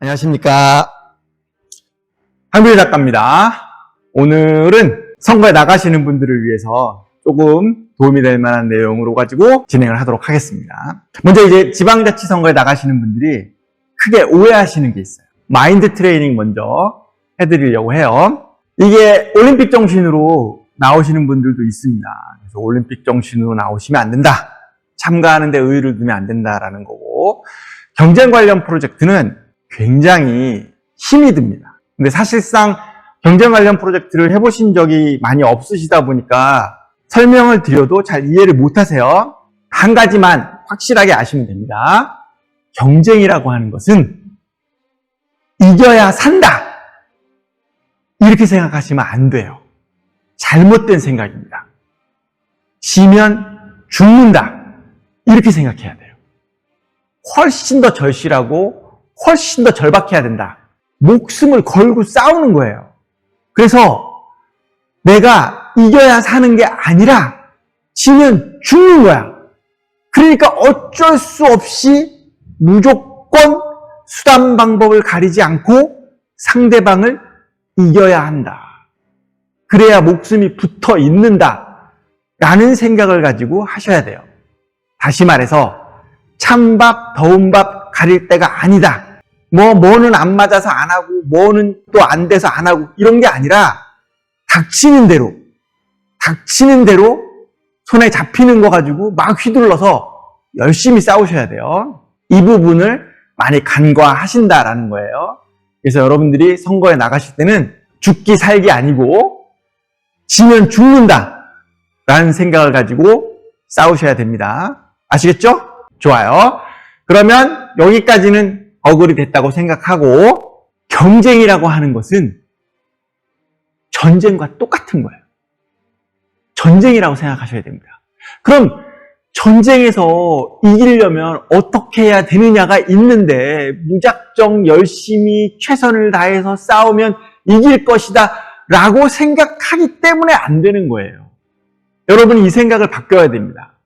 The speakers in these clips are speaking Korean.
안녕하십니까. 한글 작가입니다. 오늘은 선거에 나가시는 분들을 위해서 조금 도움이 될 만한 내용으로 가지고 진행을 하도록 하겠습니다. 먼저 이제 지방자치선거에 나가시는 분들이 크게 오해하시는 게 있어요. 마인드 트레이닝 먼저 해드리려고 해요. 이게 올림픽 정신으로 나오시는 분들도 있습니다. 그래서 올림픽 정신으로 나오시면 안 된다. 참가하는 데 의의를 두면 안 된다라는 거고, 경쟁 관련 프로젝트는 굉장히 힘이 듭니다. 근데 사실상 경쟁 관련 프로젝트를 해보신 적이 많이 없으시다 보니까 설명을 드려도 잘 이해를 못 하세요. 한 가지만 확실하게 아시면 됩니다. 경쟁이라고 하는 것은 이겨야 산다, 이렇게 생각하시면 안 돼요. 잘못된 생각입니다. 지면 죽는다, 이렇게 생각해야 돼요. 훨씬 더 절실하고 훨씬 더 절박해야 된다. 목숨을 걸고 싸우는 거예요. 그래서 내가 이겨야 사는 게 아니라 지면 죽는 거야. 그러니까 어쩔 수 없이 무조건 수단 방법을 가리지 않고 상대방을 이겨야 한다. 그래야 목숨이 붙어 있는다 라는 생각을 가지고 하셔야 돼요. 다시 말해서 찬밥 더운 밥 가릴 때가 아니다. 뭐는 안 맞아서 안 하고 뭐는 또 안 돼서 안 하고 이런 게 아니라 닥치는 대로 손에 잡히는 거 가지고 막 휘둘러서 열심히 싸우셔야 돼요. 이 부분을 많이 간과하신다라는 거예요. 그래서 여러분들이 선거에 나가실 때는 죽기 살기 아니고 지면 죽는다 라는 생각을 가지고 싸우셔야 됩니다. 아시겠죠? 좋아요. 그러면 여기까지는 어글이 됐다고 생각하고, 경쟁이라고 하는 것은 전쟁과 똑같은 거예요. 전쟁이라고 생각하셔야 됩니다. 그럼 전쟁에서 이기려면 어떻게 해야 되느냐가 있는데, 무작정 열심히 최선을 다해서 싸우면 이길 것이다 라고 생각하기 때문에 안 되는 거예요. 여러분이 이 생각을 바꿔야 됩니다.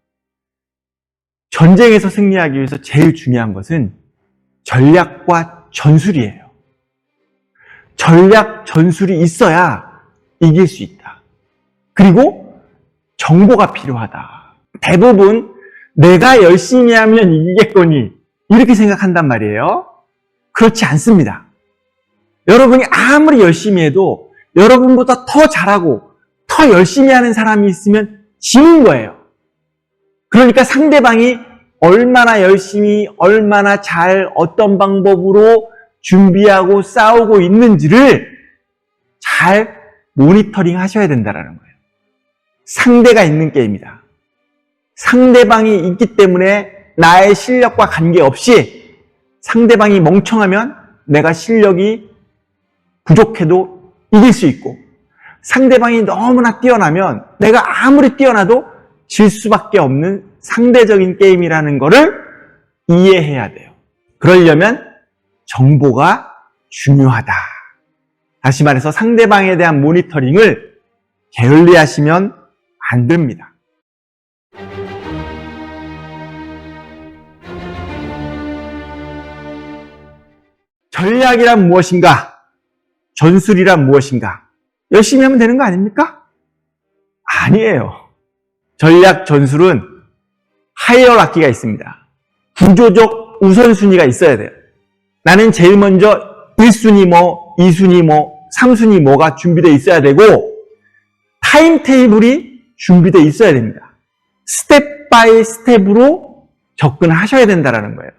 전쟁에서 승리하기 위해서 제일 중요한 것은 전략과 전술이에요. 전략, 전술이 있어야 이길 수 있다. 그리고 정보가 필요하다. 대부분 내가 열심히 하면 이기겠거니 이렇게 생각한단 말이에요. 그렇지 않습니다. 여러분이 아무리 열심히 해도 여러분보다 더 잘하고 더 열심히 하는 사람이 있으면 지는 거예요. 그러니까 상대방이 얼마나 열심히, 얼마나 잘, 어떤 방법으로 준비하고 싸우고 있는지를 잘 모니터링 하셔야 된다는 거예요. 상대가 있는 게임이다. 상대방이 있기 때문에 나의 실력과 관계없이 상대방이 멍청하면 내가 실력이 부족해도 이길 수 있고, 상대방이 너무나 뛰어나면 내가 아무리 뛰어나도 질 수밖에 없는 상대적인 게임이라는 거를 이해해야 돼요. 그러려면 정보가 중요하다. 다시 말해서 상대방에 대한 모니터링을 게을리하시면 안 됩니다. 전략이란 무엇인가? 전술이란 무엇인가? 열심히 하면 되는 거 아닙니까? 아니에요. 전략, 전술은 하이어라키가 있습니다. 구조적 우선순위가 있어야 돼요. 나는 제일 먼저 1순위 2순위 3순위 뭐가 준비되어 있어야 되고, 타임테이블이 준비되어 있어야 됩니다. 스텝 바이 스텝으로 접근하셔야 된다는 거예요.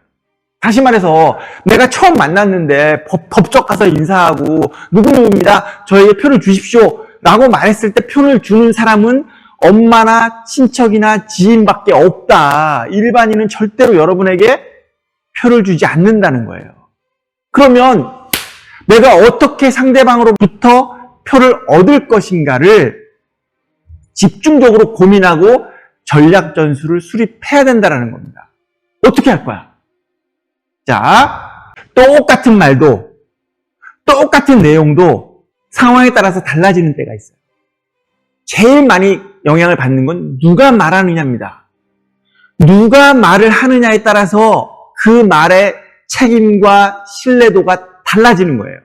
다시 말해서 내가 처음 만났는데 법적 가서 인사하고 누구누구입니다, 저에게 표를 주십시오 라고 말했을 때 표를 주는 사람은 엄마나 친척이나 지인밖에 없다. 일반인은 절대로 여러분에게 표를 주지 않는다는 거예요. 그러면 내가 어떻게 상대방으로부터 표를 얻을 것인가를 집중적으로 고민하고 전략 전술을 수립해야 된다는 겁니다. 어떻게 할 거야? 자, 똑같은 말도, 똑같은 내용도 상황에 따라서 달라지는 때가 있어요. 제일 많이 영향을 받는 건 누가 말하느냐입니다. 누가 말을 하느냐에 따라서 그 말의 책임과 신뢰도가 달라지는 거예요.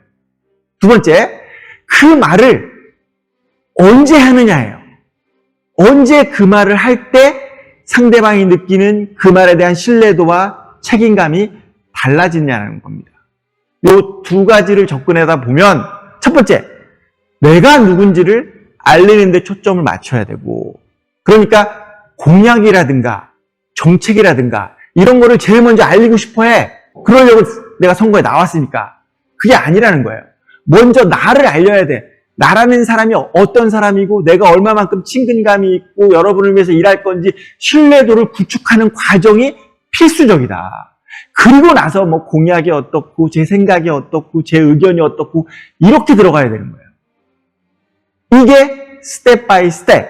두 번째, 그 말을 언제 하느냐예요. 언제 그 말을 할 때 상대방이 느끼는 그 말에 대한 신뢰도와 책임감이 달라지냐는 겁니다. 이 두 가지를 접근하다 보면 첫 번째, 내가 누군지를 알리는 데 초점을 맞춰야 되고, 그러니까 공약이라든가 정책이라든가 이런 거를 제일 먼저 알리고 싶어 해. 그러려고 내가 선거에 나왔으니까. 그게 아니라는 거예요. 먼저 나를 알려야 돼. 나라는 사람이 어떤 사람이고 내가 얼마만큼 친근감이 있고 여러분을 위해서 일할 건지 신뢰도를 구축하는 과정이 필수적이다. 그리고 나서 뭐 공약이 어떻고 제 생각이 어떻고 제 의견이 어떻고 이렇게 들어가야 되는 거예요. 이게 스텝 바이 스텝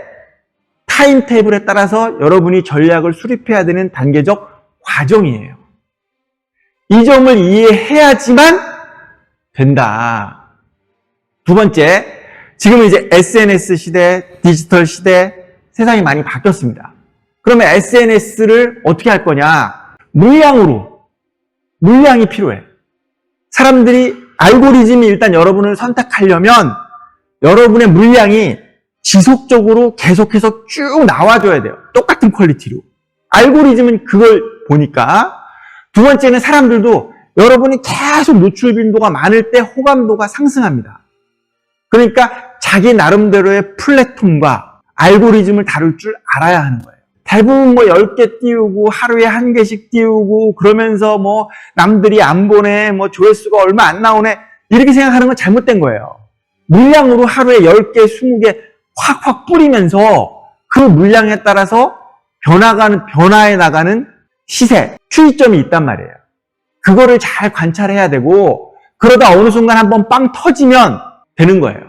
타임테이블에 따라서 여러분이 전략을 수립해야 되는 단계적 과정이에요. 이 점을 이해해야지만 된다. 두 번째, 지금은 이제 SNS 시대, 디지털 시대, 세상이 많이 바뀌었습니다. 그러면 SNS를 어떻게 할 거냐? 물량이 필요해. 사람들이 알고리즘이 일단 여러분을 선택하려면 여러분의 물량이 지속적으로 계속해서 쭉 나와줘야 돼요. 똑같은 퀄리티로. 알고리즘은 그걸 보니까. 두 번째는 사람들도 여러분이 계속 노출 빈도가 많을 때 호감도가 상승합니다. 그러니까 자기 나름대로의 플랫폼과 알고리즘을 다룰 줄 알아야 하는 거예요. 대부분 뭐 10개 띄우고 하루에 1개씩 띄우고 그러면서 뭐 남들이 안 보네, 뭐 조회수가 얼마 안 나오네 이렇게 생각하는 건 잘못된 거예요. 물량으로 하루에 10개, 20개 확확 뿌리면서 그 물량에 따라서 변화해 나가는 시세, 추이점이 있단 말이에요. 그거를 잘 관찰해야 되고 그러다 어느 순간 한번 빵 터지면 되는 거예요.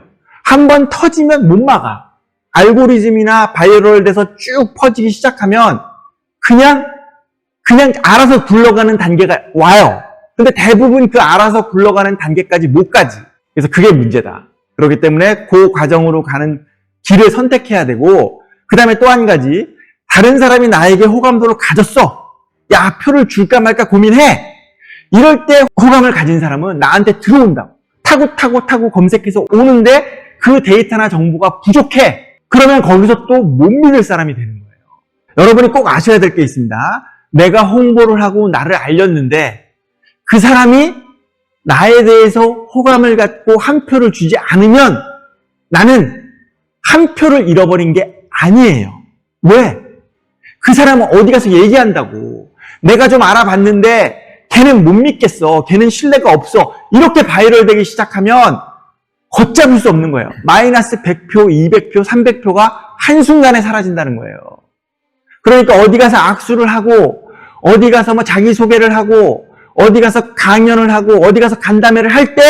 한번 터지면 못 막아. 알고리즘이나 바이럴 돼서 쭉 퍼지기 시작하면 그냥 알아서 굴러가는 단계가 와요. 근데 대부분 그 알아서 굴러가는 단계까지 못 가지. 그래서 그게 문제다. 그렇기 때문에 그 과정으로 가는 길을 선택해야 되고 그 다음에 또 한 가지 다른 사람이 나에게 호감도를 가졌어. 야, 표를 줄까 말까 고민해. 이럴 때 호감을 가진 사람은 나한테 들어온다고. 타고 검색해서 오는데 그 데이터나 정보가 부족해. 그러면 거기서 또 못 믿을 사람이 되는 거예요. 여러분이 꼭 아셔야 될 게 있습니다. 내가 홍보를 하고 나를 알렸는데 그 사람이 나에 대해서 호감을 갖고 한 표를 주지 않으면 나는 한 표를 잃어버린 게 아니에요. 왜? 그 사람은 어디 가서 얘기한다고. 내가 좀 알아봤는데 걔는 못 믿겠어. 걔는 신뢰가 없어. 이렇게 바이럴 되기 시작하면 걷잡을 수 없는 거예요. 마이너스 100표, 200표, 300표가 한순간에 사라진다는 거예요. 그러니까 어디 가서 악수를 하고 어디 가서 뭐 자기소개를 하고 어디 가서 강연을 하고 어디 가서 간담회를 할 때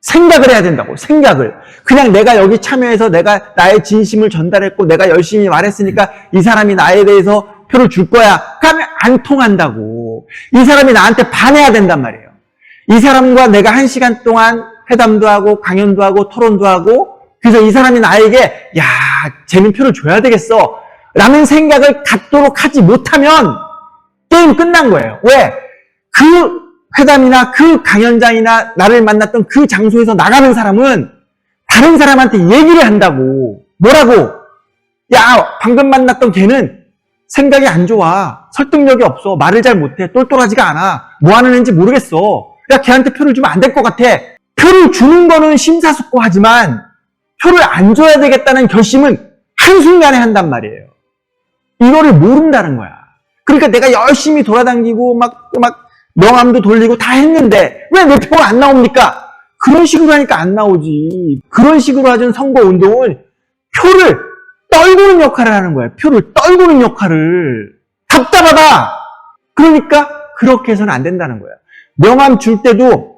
생각을 해야 된다고. 생각을. 그냥 내가 여기 참여해서 내가 나의 진심을 전달했고 내가 열심히 말했으니까 이 사람이 나에 대해서 표를 줄 거야. 그러면 안 통한다고. 이 사람이 나한테 반해야 된단 말이에요. 이 사람과 내가 1시간 동안 회담도 하고 강연도 하고 토론도 하고 그래서 이 사람이 나에게 야, 쟤는 표를 줘야 되겠어 라는 생각을 갖도록 하지 못하면 게임 끝난 거예요. 왜? 그 회담이나 그 강연장이나 나를 만났던 그 장소에서 나가는 사람은 다른 사람한테 얘기를 한다고. 뭐라고? 야, 방금 만났던 걔는 생각이 안 좋아. 설득력이 없어. 말을 잘 못해. 똘똘하지가 않아. 뭐 하는 애인지 모르겠어. 야, 걔한테 표를 주면 안 될 것 같아. 표를 주는 거는 심사숙고하지만 표를 안 줘야 되겠다는 결심은 한순간에 한단 말이에요. 이거를 모른다는 거야. 그러니까 내가 열심히 돌아다니고 막 명함도 돌리고 다 했는데 왜 내 표가 안 나옵니까? 그런 식으로 하니까 안 나오지. 그런 식으로 하는 선거운동은 표를 떨구는 역할을 하는 거예요. 표를 떨구는 역할을. 답답하다. 그러니까 그렇게 해서는 안 된다는 거예요. 명함 줄 때도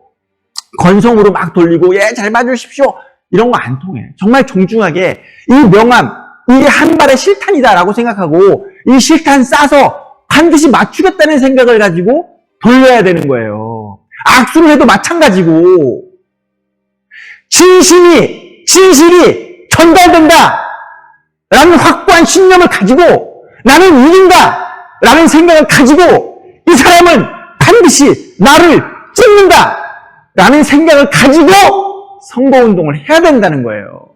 건성으로 막 돌리고 예, 잘 봐주십시오. 이런 거 안 통해. 정말 정중하게 이 명함, 이게 한 발의 실탄이다라고 생각하고 이 실탄 싸서 반드시 맞추겠다는 생각을 가지고 돌려야 되는 거예요. 악수를 해도 마찬가지고 진실이 전달된다 라는 확고한 신념을 가지고 나는 이긴다 라는 생각을 가지고 이 사람은 반드시 나를 찍는다! 라는 생각을 가지고 선거운동을 해야 된다는 거예요.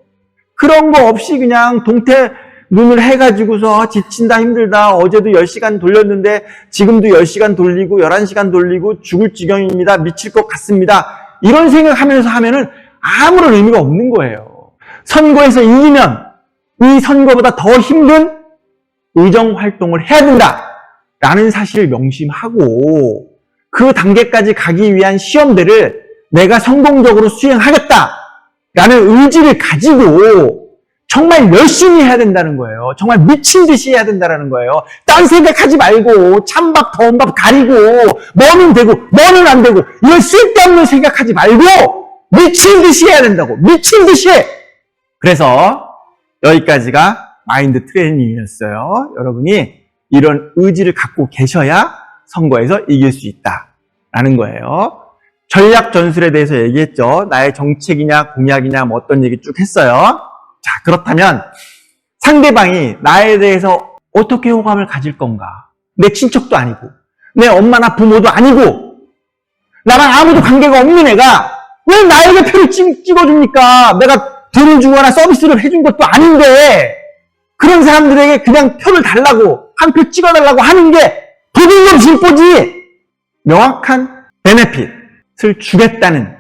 그런 거 없이 그냥 동태 눈을 해가지고서 지친다, 힘들다, 어제도 10시간 돌렸는데 지금도 10시간 돌리고 11시간 돌리고 죽을 지경입니다. 미칠 것 같습니다. 이런 생각하면서 하면은 아무런 의미가 없는 거예요. 선거에서 이기면 이 선거보다 더 힘든 의정 활동을 해야 된다라는 사실을 명심하고 그 단계까지 가기 위한 시험들을 내가 성공적으로 수행하겠다라는 의지를 가지고 정말 열심히 해야 된다는 거예요. 정말 미친 듯이 해야 된다는 거예요. 딴 생각하지 말고 찬밥 더운 밥 가리고 뭐는 되고 뭐는 안 되고 이런 쓸데없는 생각하지 말고 미친 듯이 해야 된다고. 미친 듯이 해. 그래서 여기까지가 마인드 트레이닝이었어요. 여러분이 이런 의지를 갖고 계셔야 선거에서 이길 수 있다라는 거예요. 전략 전술에 대해서 얘기했죠. 나의 정책이냐 공약이냐 뭐 어떤 얘기 쭉 했어요. 자, 그렇다면 상대방이 나에 대해서 어떻게 호감을 가질 건가? 내 친척도 아니고 내 엄마나 부모도 아니고 나랑 아무도 관계가 없는 애가 왜 나에게 표를 찍어줍니까? 내가 돈을 주거나 서비스를 해준 것도 아닌데 그런 사람들에게 그냥 표를 달라고 한 표 찍어달라고 하는 게 도둑놈 진보지. 명확한 베네핏을 주겠다는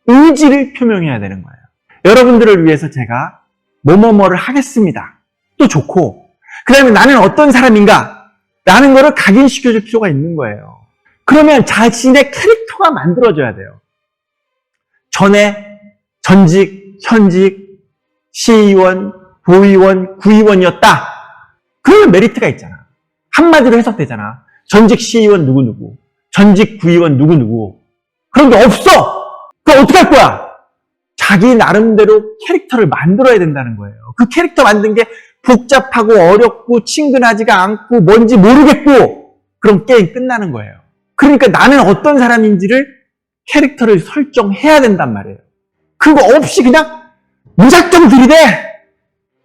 의지를 표명해야 되는 거예요. 여러분들을 위해서 제가 뭐뭐뭐를 하겠습니다. 또 좋고 그 다음에 나는 어떤 사람인가 라는 거를 각인시켜줄 필요가 있는 거예요. 그러면 자신의 캐릭터가 만들어져야 돼요. 전에 전직, 현직, 시의원, 도의원, 구의원이었다. 그러면 메리트가 있잖아. 한마디로 해석되잖아. 전직 시의원 누구누구, 전직 구의원 누구누구. 그런 게 없어. 그럼 어떻게 할 거야? 자기 나름대로 캐릭터를 만들어야 된다는 거예요. 그 캐릭터 만든 게 복잡하고 어렵고 친근하지가 않고 뭔지 모르겠고 그럼 게임 끝나는 거예요. 그러니까 나는 어떤 사람인지를 캐릭터를 설정해야 된단 말이에요. 그거 없이 그냥 무작정 들이대.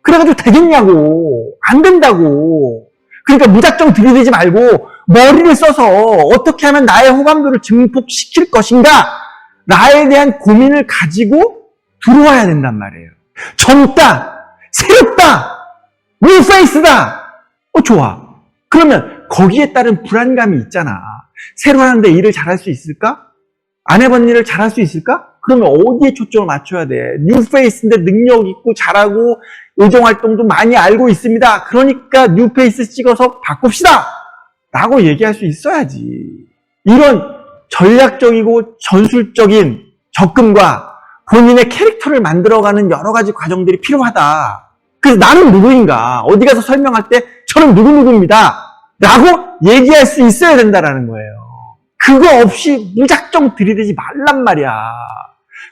그래가지고 되겠냐고. 안 된다고. 그러니까 무작정 들이대지 말고 머리를 써서 어떻게 하면 나의 호감도를 증폭시킬 것인가 나에 대한 고민을 가지고 들어와야 된단 말이에요. 젊다, 새롭다, 뉴페이스다. 좋아. 그러면 거기에 따른 불안감이 있잖아. 새로 하는데 일을 잘할 수 있을까? 안 해본 일을 잘할 수 있을까? 그러면 어디에 초점을 맞춰야 돼? 뉴페이스인데 능력 있고 잘하고 의정활동도 많이 알고 있습니다. 그러니까 뉴페이스 찍어서 바꿉시다. 라고 얘기할 수 있어야지. 이런 전략적이고 전술적인 접근과 본인의 캐릭터를 만들어가는 여러 가지 과정들이 필요하다. 그래서 나는 누구인가? 어디 가서 설명할 때 저는 누구누구입니다. 라고 얘기할 수 있어야 된다는 거예요. 그거 없이 무작정 들이대지 말란 말이야.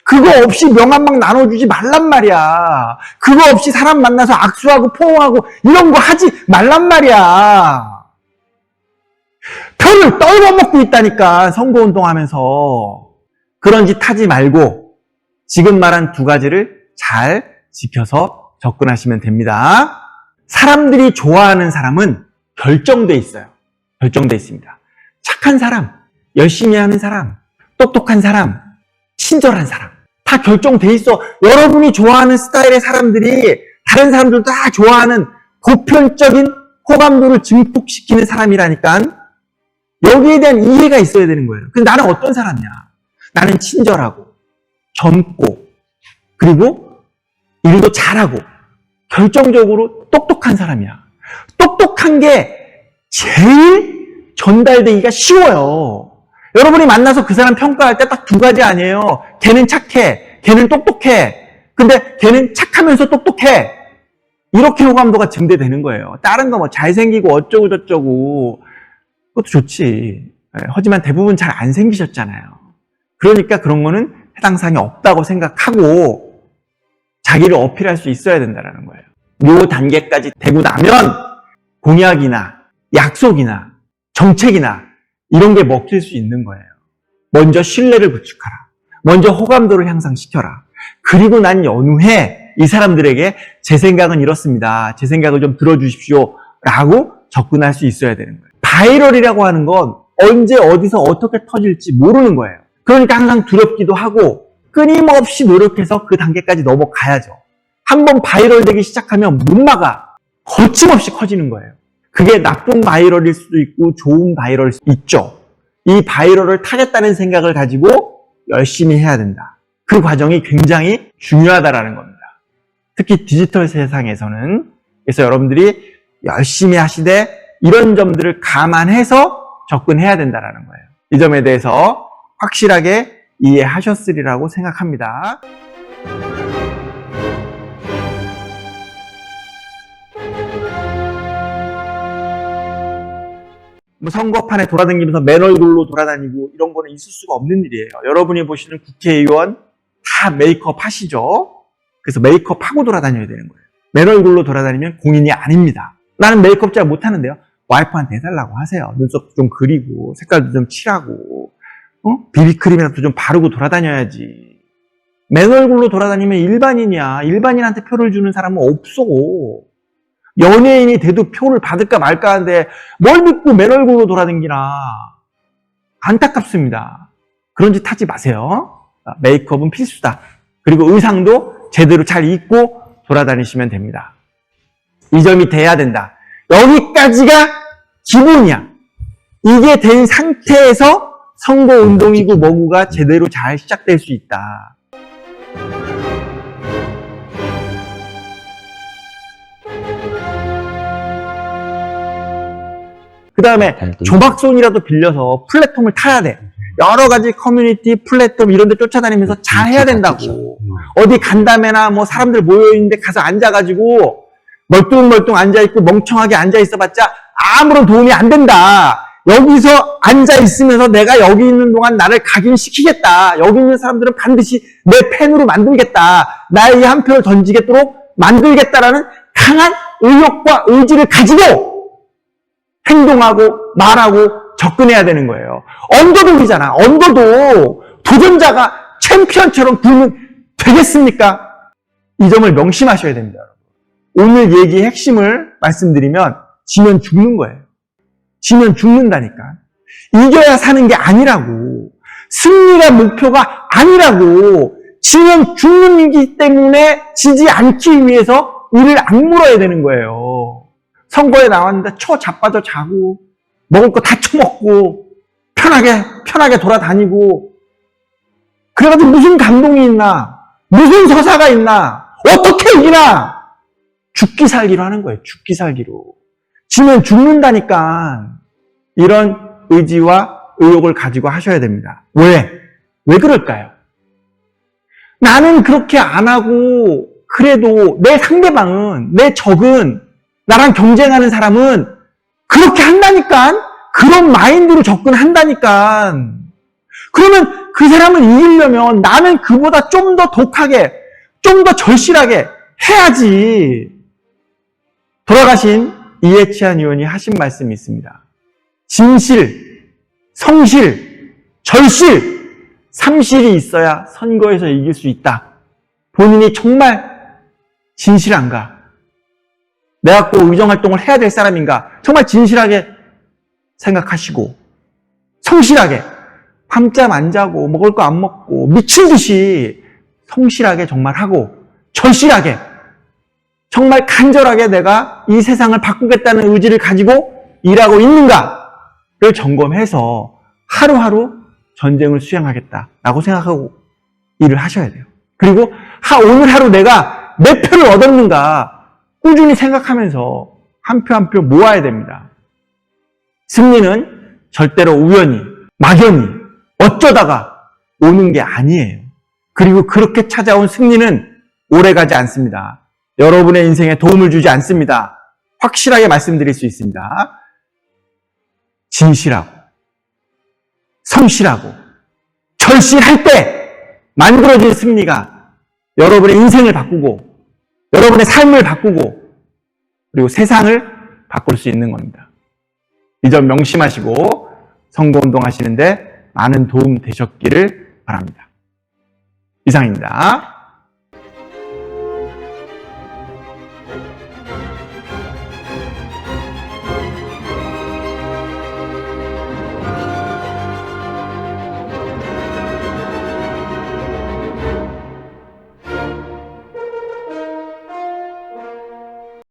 그거 없이 명함 막 나눠주지 말란 말이야. 그거 없이 사람 만나서 악수하고 포옹하고 이런 거 하지 말란 말이야. 표를 떨궈먹고 있다니까 선거운동하면서. 그런 짓 하지 말고 지금 말한 두 가지를 잘 지켜서 접근하시면 됩니다. 사람들이 좋아하는 사람은 결정돼 있어요. 결정돼 있습니다. 착한 사람, 열심히 하는 사람, 똑똑한 사람, 친절한 사람 다 결정돼 있어. 여러분이 좋아하는 스타일의 사람들이 다른 사람들도 다 좋아하는 보편적인 호감도를 증폭시키는 사람이라니까. 여기에 대한 이해가 있어야 되는 거예요. 근데 나는 어떤 사람이야? 나는 친절하고 젊고 그리고 일도 잘하고 결정적으로 똑똑한 사람이야. 똑똑한 게 제일 전달되기가 쉬워요. 여러분이 만나서 그 사람 평가할 때 딱 두 가지 아니에요. 걔는 착해, 걔는 똑똑해. 근데 걔는 착하면서 똑똑해. 이렇게 호감도가 증대되는 거예요. 다른 거 뭐 잘생기고 어쩌고 저쩌고 그것도 좋지. 하지만 대부분 잘 안 생기셨잖아요. 그러니까 그런 거는 해당 사항이 없다고 생각하고 자기를 어필할 수 있어야 된다는 거예요. 이 단계까지 되고 나면 공약이나 약속이나 정책이나 이런 게 먹힐 수 있는 거예요. 먼저 신뢰를 구축하라. 먼저 호감도를 향상시켜라. 그리고 난 연후에 이 사람들에게 제 생각은 이렇습니다. 제 생각을 좀 들어주십시오. 라고 접근할 수 있어야 되는 거예요. 바이럴이라고 하는 건 언제 어디서 어떻게 터질지 모르는 거예요. 그러니까 항상 두렵기도 하고 끊임없이 노력해서 그 단계까지 넘어가야죠. 한번 바이럴 되기 시작하면 못 막아. 거침없이 커지는 거예요. 그게 나쁜 바이럴일 수도 있고 좋은 바이럴일 수도 있죠. 이 바이럴을 타겠다는 생각을 가지고 열심히 해야 된다. 그 과정이 굉장히 중요하다라는 겁니다. 특히 디지털 세상에서는. 그래서 여러분들이 열심히 하시되 이런 점들을 감안해서 접근해야 된다는 거예요. 이 점에 대해서 확실하게 이해하셨으리라고 생각합니다. 선거판에 돌아다니면서 맨 얼굴로 돌아다니고 이런 거는 있을 수가 없는 일이에요. 여러분이 보시는 국회의원 다 메이크업 하시죠? 그래서 메이크업 하고 돌아다녀야 되는 거예요. 맨 얼굴로 돌아다니면 공인이 아닙니다. 나는 메이크업 잘 못하는데요. 와이프한테 해달라고 하세요. 눈썹도 좀 그리고 색깔도 좀 칠하고 비비크림이라도 좀 바르고 돌아다녀야지. 맨 얼굴로 돌아다니면 일반인이야. 일반인한테 표를 주는 사람은 없어. 연예인이 돼도 표를 받을까 말까 하는데 뭘 믿고 맨 얼굴로 돌아다니나. 안타깝습니다. 그런 짓 하지 마세요. 메이크업은 필수다. 그리고 의상도 제대로 잘 입고 돌아다니시면 됩니다. 이 점이 돼야 된다. 여기까지가 기본이야. 이게 된 상태에서 선거운동이고 뭐고가 제대로 잘 시작될 수 있다. 그 다음에 조막손이라도 빌려서 플랫폼을 타야 돼. 여러 가지 커뮤니티, 플랫폼 이런 데 쫓아다니면서 잘 해야 된다고. 어디 간담회나 뭐 사람들 모여있는데 가서 앉아가지고 멀뚱멀뚱 앉아있고 멍청하게 앉아있어봤자 아무런 도움이 안 된다. 여기서 앉아있으면서 내가 여기 있는 동안 나를 각인시키겠다. 여기 있는 사람들은 반드시 내 팬으로 만들겠다. 나의 이 한 표를 던지겠도록 만들겠다라는 강한 의욕과 의지를 가지고 행동하고 말하고 접근해야 되는 거예요. 언더독이잖아. 언더독. 도전자가 챔피언처럼 굴면 되겠습니까? 이 점을 명심하셔야 됩니다. 오늘 얘기의 핵심을 말씀드리면 지면 죽는 거예요. 지면 죽는다니까. 이겨야 사는 게 아니라고. 승리가 목표가 아니라고. 지면 죽는 이기 때문에 지지 않기 위해서 이를 악물어야 되는 거예요. 선거에 나왔는데 자빠져 자고 먹을 거 다 처먹고 편하게 돌아다니고 그래가지고 무슨 감동이 있나? 무슨 서사가 있나? 어떻게 이기나? 죽기 살기로 하는 거예요. 죽기 살기로. 지면 죽는다니까. 이런 의지와 의욕을 가지고 하셔야 됩니다. 왜 그럴까요? 나는 그렇게 안 하고 그래도 내 상대방은, 내 적은, 나랑 경쟁하는 사람은 그렇게 한다니까? 그런 마인드로 접근한다니까. 그러면 그 사람을 이기려면 나는 그보다 좀 더 독하게, 좀 더 절실하게 해야지. 돌아가신 이해찬 의원이 하신 말씀이 있습니다. 진실, 성실, 절실, 삼실이 있어야 선거에서 이길 수 있다. 본인이 정말 진실한가? 내가 꼭 의정활동을 해야 될 사람인가? 정말 진실하게 생각하시고 성실하게 밤잠 안 자고 먹을 거 안 먹고 미친 듯이 성실하게 정말 하고 절실하게 정말 간절하게 내가 이 세상을 바꾸겠다는 의지를 가지고 일하고 있는가를 점검해서 하루하루 전쟁을 수행하겠다라고 생각하고 일을 하셔야 돼요. 그리고 오늘 하루 내가 몇 표를 얻었는가 꾸준히 생각하면서 한 표 한 표 모아야 됩니다. 승리는 절대로 우연히, 막연히, 어쩌다가 오는 게 아니에요. 그리고 그렇게 찾아온 승리는 오래가지 않습니다. 여러분의 인생에 도움을 주지 않습니다. 확실하게 말씀드릴 수 있습니다. 진실하고, 성실하고, 절실할 때 만들어진 승리가 여러분의 인생을 바꾸고, 여러분의 삶을 바꾸고, 그리고 세상을 바꿀 수 있는 겁니다. 이 점 명심하시고 선거운동 하시는데 많은 도움 되셨기를 바랍니다. 이상입니다.